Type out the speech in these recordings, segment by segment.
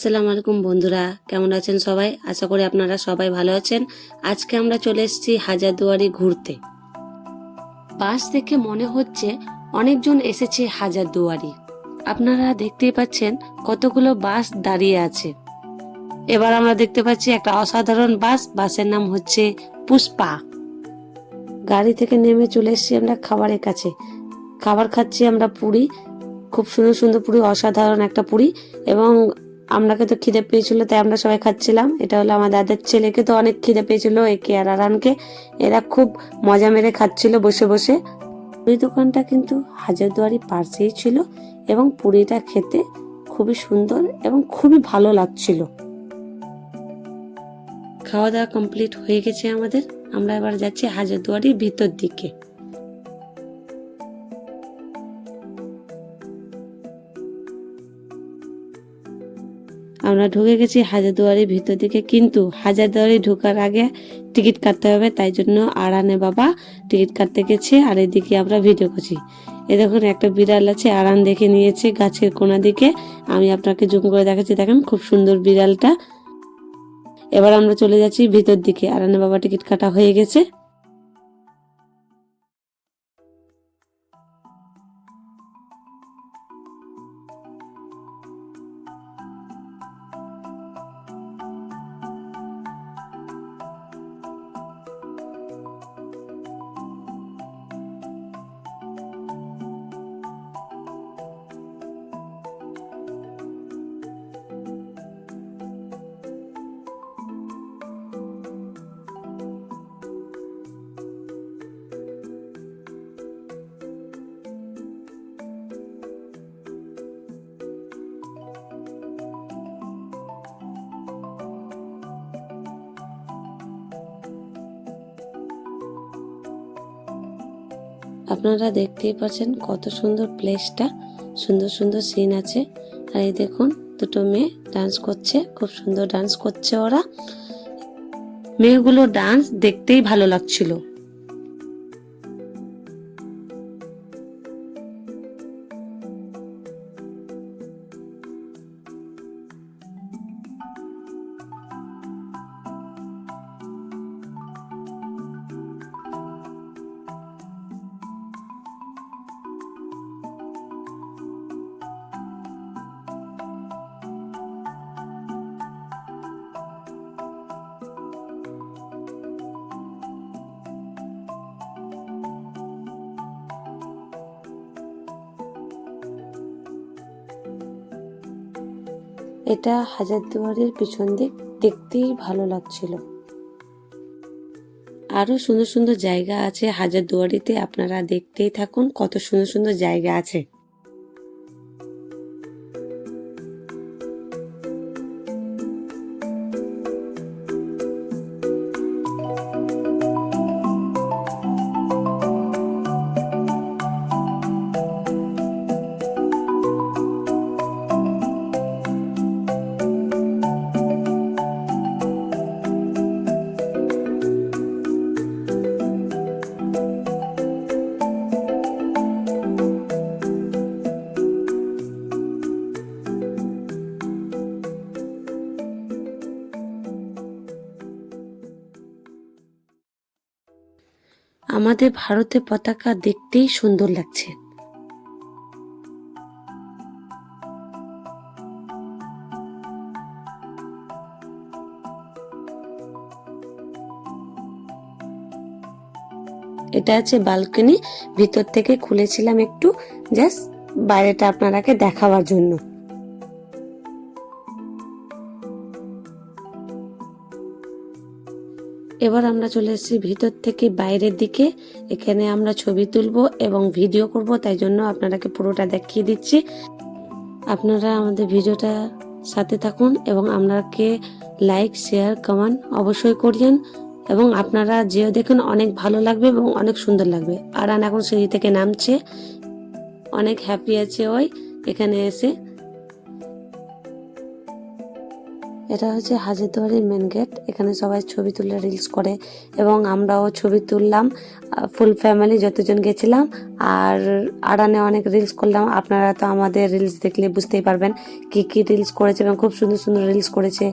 আসসালামু আলাইকুম বন্ধুরা, কেমন আছেন সবাই? আশা করি আপনারা সবাই ভালো আছেন। আজকে আমরা চলে এসেছি হাজারদুয়ারি ঘুরতে। বাস দেখে মনে হচ্ছে অনেকজন এসেছে হাজারদুয়ারি। আপনারা দেখতেই পাচ্ছেন কতগুলো বাস দাঁড়িয়ে আছে। এবার আমরা দেখতে পাচ্ছি একটা অসাধারণ বাসের নাম হচ্ছে পুষ্পা। গাড়ি থেকে নেমে চলে এসেছি আমরা খাবারের কাছে। খাবার খাচ্ছি আমরা পুরি, খুব সুন্দর সুন্দর পুরি, অসাধারণ একটা পুরি। এবং আমরাকে তো খিদে পেয়েছিল, তাই আমরা সবাই খাচ্ছিলাম। এটা হলো আমার দাদার ছেলেকে তো অনেক খিদে পেয়েছিল, একে আর আরানকে। এরা খুব মজা মেরে খাচ্ছিল বসে বসে। পুরি দোকানটা কিন্তু হাজারদুয়ারি পাশেই ছিল এবং পুরিটা খেতে খুবই সুন্দর এবং খুবই ভালো লাগছিল। খাওয়া দাওয়া কমপ্লিট হয়ে গেছে আমাদের। আমরা এবার যাচ্ছি হাজারদুয়ারির ভিতর দিকে। আমরা ঢুকে গেছি হাজারদুয়ারির ভিতর দিকে, কিন্তু হাজারদুয়ারি ঢোকার আগে টিকিট কাটতে হবে, তাই জন্য আরানে বাবা টিকিট কাটতে গেছে আর এদিকে আমরা ভিডিও করছি। এ দেখুন একটা বিড়াল আছে, আরান দেখে নিয়েছে গাছের কোনা দিকে। আমি আপনাকে জুম করে দেখাচ্ছি, দেখেন খুব সুন্দর বিড়ালটা। এবার আমরা চলে যাচ্ছি ভিতর দিকে। আরানে বাবা টিকিট কাটা হয়ে গেছে। আপনারা দেখতেই পাচ্ছেন কত সুন্দর প্লেসটা, সুন্দর সুন্দর সিন আছে। আর এই দেখুন দুটো মেয়ে ডান্স করছে, খুব সুন্দর ডান্স করছে ওরা। মেয়েগুলো ডান্স দেখতেই ভালো লাগছিল। এটা হাজারদুয়ারির পিছন দিক, দেখতেই ভালো লাগছিল। আরো সুন্দর সুন্দর জায়গা আছে হাজারদুয়ারিতে, আপনারা দেখতেই থাকুন কত সুন্দর সুন্দর জায়গা আছে। আমাদের ভারতের পতাকা দেখতেই সুন্দর লাগছে। এটা আছে বালকনি, ভিতর থেকে খুলেছিলাম একটু, জাস্ট বাইরেটা আপনারাকে দেখাবার জন্য। এবার আমরা চলে এসেছি ভিতর থেকে বাইরের দিকে। এখানে আমরা ছবি তুলবো এবং ভিডিও করব, তাই জন্য আপনারাকে পুরোটা দেখিয়ে দিচ্ছি। আপনারা আমাদের ভিডিওটা সাথে থাকুন এবং আপনাকে লাইক শেয়ার কমেন্ট অবশ্যই করিয়েন। এবং আপনারা যেও দেখুন অনেক ভালো লাগবে এবং অনেক সুন্দর লাগবে। আরান এখন সিঁড়ি থেকে নামছে, অনেক হ্যাপি আছে ওই এখানে এসে। এটা হচ্ছে হাজারদুয়ারির মেন গেট। এখানে সবাই ছবি তুলে রিলস করে এবং আমরাও ছবি তুললাম, ফুল ফ্যামিলি যতজন গেছিলাম। আর আড়ানে অনেক রিলস করলাম। আপনারা তো আমাদের রিলস দেখলে বুঝতেই পারবেন কি কি রিলস করেছে এবং খুব সুন্দর সুন্দর রিলস করেছে।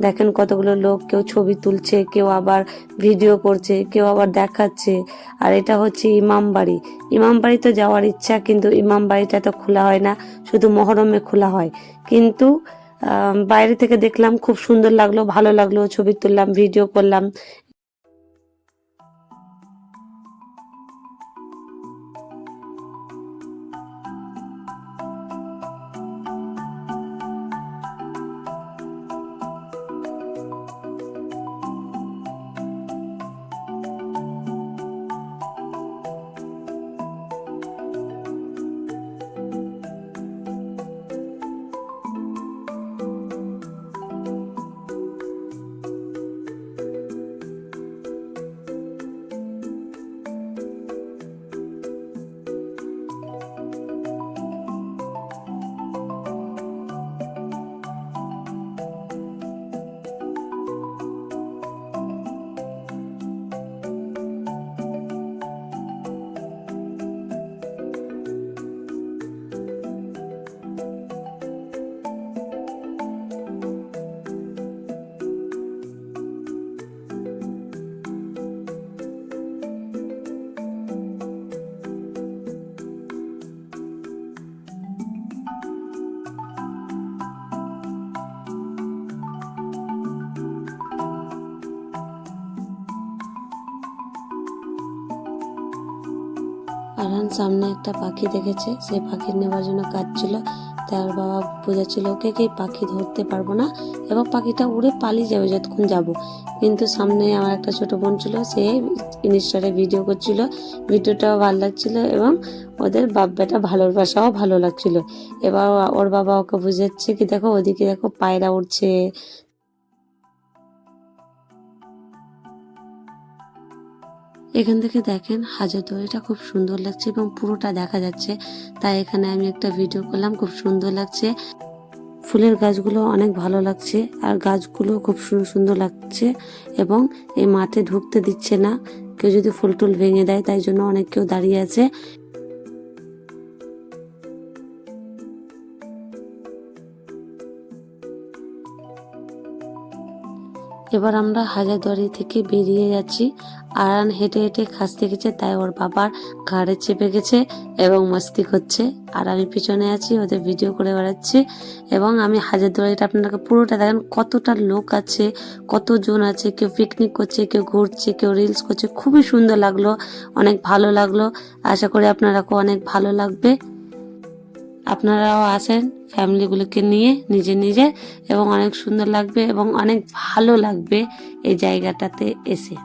দেখেন কতগুলো লোক, কেউ ছবি তুলছে, কেউ আবার ভিডিও করছে, কেউ আবার দেখাচ্ছে। আর এটা হচ্ছে ইমামবাড়ি। ইমামবাড়ি তো যাওয়ার ইচ্ছা, কিন্তু ইমামবাড়িটা তো খোলা হয় না, শুধু মহরমে খোলা হয়। কিন্তু বাইরে থেকে দেখলাম, খুব সুন্দর লাগলো, ভালো লাগলো, ছবি তুললাম, ভিডিও করলাম। আরহান সামনে একটা পাখি দেখেছে, সেই পাখি নেবার জন্য কাঁদছিল। তার বাবা বোঝাচ্ছিল ওকে কি পাখি ধরতে পারবো না, এবং পাখিটা উড়ে পালিয়ে যাবে যতক্ষণ যাব। কিন্তু সামনে আমার একটা ছোট বোন ছিল, সে ইনস্টারে ভিডিও করছিল, ভিডিওটাও ভালো লাগছিল এবং ওদের বাপ বেটা ভালোবাসাও ভালো লাগছিল। এবার ওর বাবা ওকে বুঝাচ্ছে কি দেখো ওদিকে দেখো পায়রা উড়ছে। এখান থেকে দেখেন হাজারদুয়ারিটা খুব সুন্দর লাগছে এবং পুরোটা দেখা যাচ্ছে। তাই এখানে আমি একটা ভিডিও করলাম, খুব সুন্দর লাগছে। ফুলের গাছগুলো অনেক ভালো লাগছে আর গাছগুলো খুব সুন্দর সুন্দর লাগছে এবং এই মাঠে ঢুকতে দিচ্ছে না, কেউ যদি ফুল টুল ভেঙে দেয়, তাই জন্য অনেক কেউ দাঁড়িয়ে আছে। এবার আমরা হাজারদুয়ারি থেকে বেরিয়ে যাচ্ছি। আরান হেঁটে হেঁটে খাসতে গেছে, তাই ওর বাবার ঘাড়ে চেপে গেছে এবং মস্তি করছে। আর আমি পিছনে আছি, ওদের ভিডিও করে বেড়াচ্ছি। এবং আমি হাজারদুয়ারিটা আপনাকে পুরোটা দেখেন, কতটা লোক আছে, কতজন আছে, কেউ পিকনিক করছে, কেউ ঘুরছে, কেউ রিলস করছে। খুবই সুন্দর লাগলো, অনেক ভালো লাগলো। আশা করি আপনারাকেও অনেক ভালো লাগবে। আপনারাও আসেন ফ্যামিলিগুলোকে নিয়ে, নিজে নিজে, এবং অনেক সুন্দর লাগবে এবং অনেক ভালো লাগবে এই জায়গাটাতে এসে।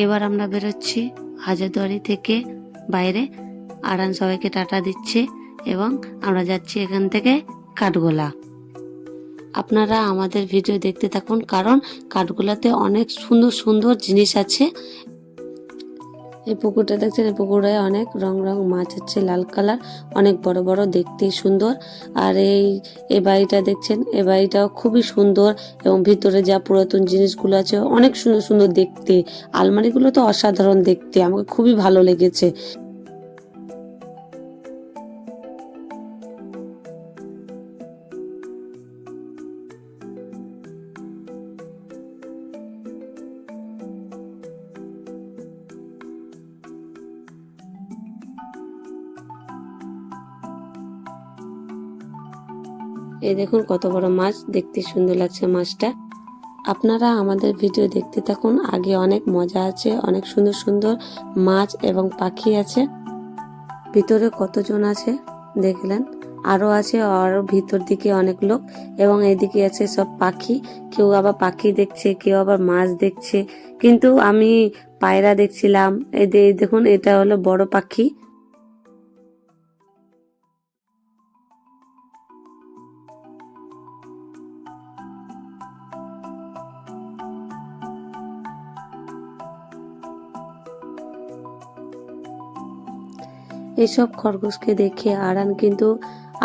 এবার আমরা বেরোচ্ছি হাজারদুয়ারি থেকে বাইরে। আরান সবাইকে টাটা দিচ্ছে এবং আমরা যাচ্ছি এখান থেকে কাঠগোলা। আপনারা আমাদের ভিডিও দেখতে থাকুন, কারণ কাঠগোলাতে অনেক সুন্দর সুন্দর জিনিস আছে। এই পুকুরটা দেখছেন, এই পুকুরে অনেক রং রং মাছ আছে, লাল কালার, অনেক বড় বড়, দেখতে সুন্দর। আর এই বাড়িটা দেখছেন, এই বাড়িটাও খুবই সুন্দর এবং ভিতরে যা পুরাতন জিনিসগুলো আছে অনেক সুন্দর সুন্দর দেখতে। আলমারিগুলো তো অসাধারণ দেখতে, আমাকে খুবই ভালো লেগেছে। এই দেখুন কত বড় মাছ, দেখতে সুন্দর লাগছে মাছটা। আপনারা আমাদের ভিডিও দেখতে থাকুন, আগে অনেক মজা আছে, অনেক সুন্দর সুন্দর মাছ এবং পাখি আছে। ভিতরে কতজন আছে দেখলেন, আরো আছে, আরো ভিতর দিকে অনেক লোক, এবং এদিকে আছে সব পাখি। কেউ আবার পাখি দেখছে, কেউ আবার মাছ দেখছে, কিন্তু আমি পায়রা দেখছিলাম। এই দেখুন, এটা হলো বড় পাখি। এসব খরগোশকে দেখে আরান কিন্তু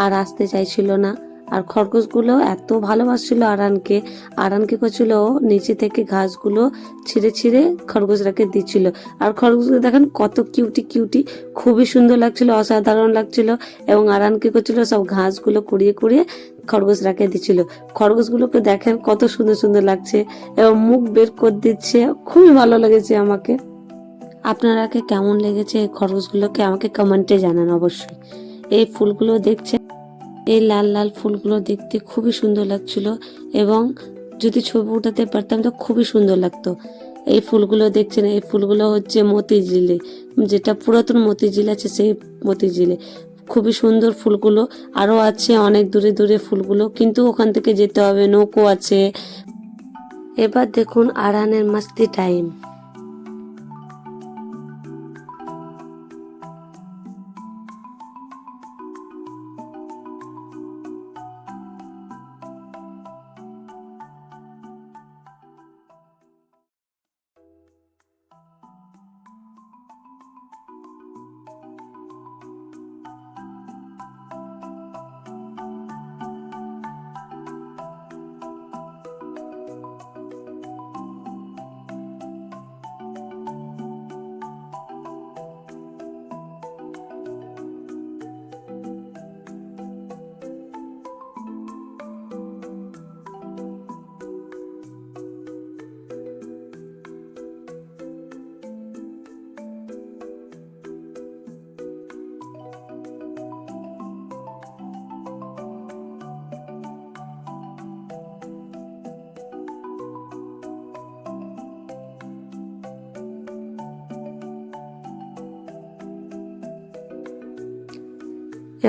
আর আসতে চাইছিল না। আর খরগোশগুলো এত ভালোবাসছিল আরানকে, আরানকে করছিল নিচে থেকে ঘাসগুলো ছিঁড়ে ছিঁড়ে খরগোশরাকে দিচ্ছিল। আর খরগোশগুলো দেখেন কত কিউটি কিউটি, খুবই সুন্দর লাগছিল, অসাধারণ লাগছিল। এবং আরানকে করছিল সব ঘাসগুলো কুড়িয়ে কুড়িয়ে খরগোশরাকে দিচ্ছিল। খরগোশগুলোকে দেখেন কত সুন্দর সুন্দর লাগছে এবং মুখ বের করে দিচ্ছে, খুবই ভালো লেগেছে আমাকে। আপনারাকে কেমন লেগেছে এই খরগোশগুলোকে আমাকে কমেন্টে জানান অবশ্যই। এই ফুলগুলো দেখছেন, এই লাল লাল ফুলগুলো দেখতে খুবই সুন্দর লাগছিল, এবং যদি ছবি উঠাতে পারতাম তো খুবই সুন্দর লাগতো। এই ফুলগুলো দেখছেন, এই ফুলগুলো হচ্ছে মতিঝিলে, যেটা পুরাতন মতিঝিল আছে সেই মতিঝিলে। খুবই সুন্দর ফুলগুলো, আরো আছে অনেক দূরে দূরে ফুলগুলো, কিন্তু ওখান থেকে যেতে হবে, নৌকো আছে। এবার দেখুন আরানের মাস্তি টাইম।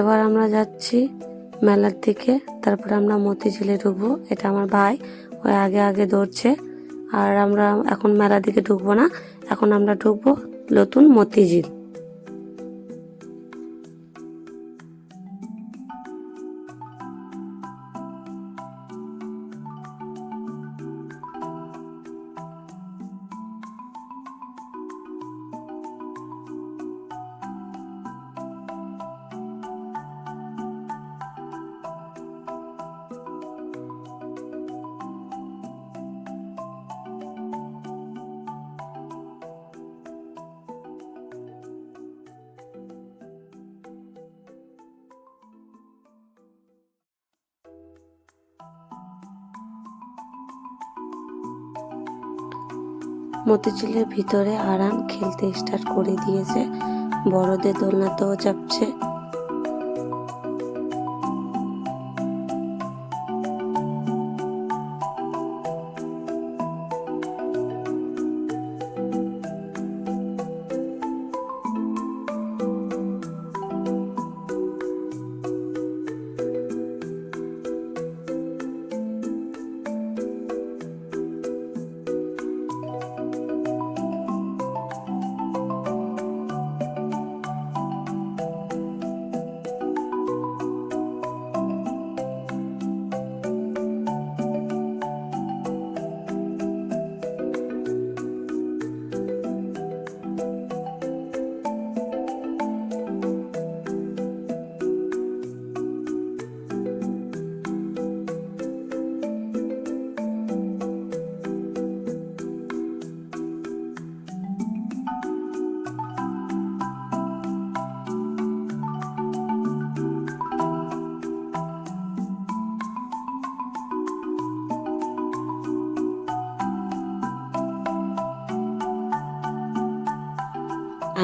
এবার আমরা যাচ্ছি মেলার দিকে, তারপরে আমরা মতিঝিলে ঢুকবো। এটা আমার ভাই, ওই আগে আগে দৌড়ছে। আর আমরা এখন মেলার দিকে ঢুকবো না, এখন আমরা ঢুকবো নতুন মতিঝিল। মতিঝিলের ভিতরে আরান খেলতে স্টার্ট করে দিয়েছে, বড়দের দোলনাতেও চাপছে।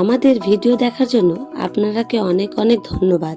আমাদের ভিডিও দেখার জন্য আপনারাকে অনেক অনেক ধন্যবাদ।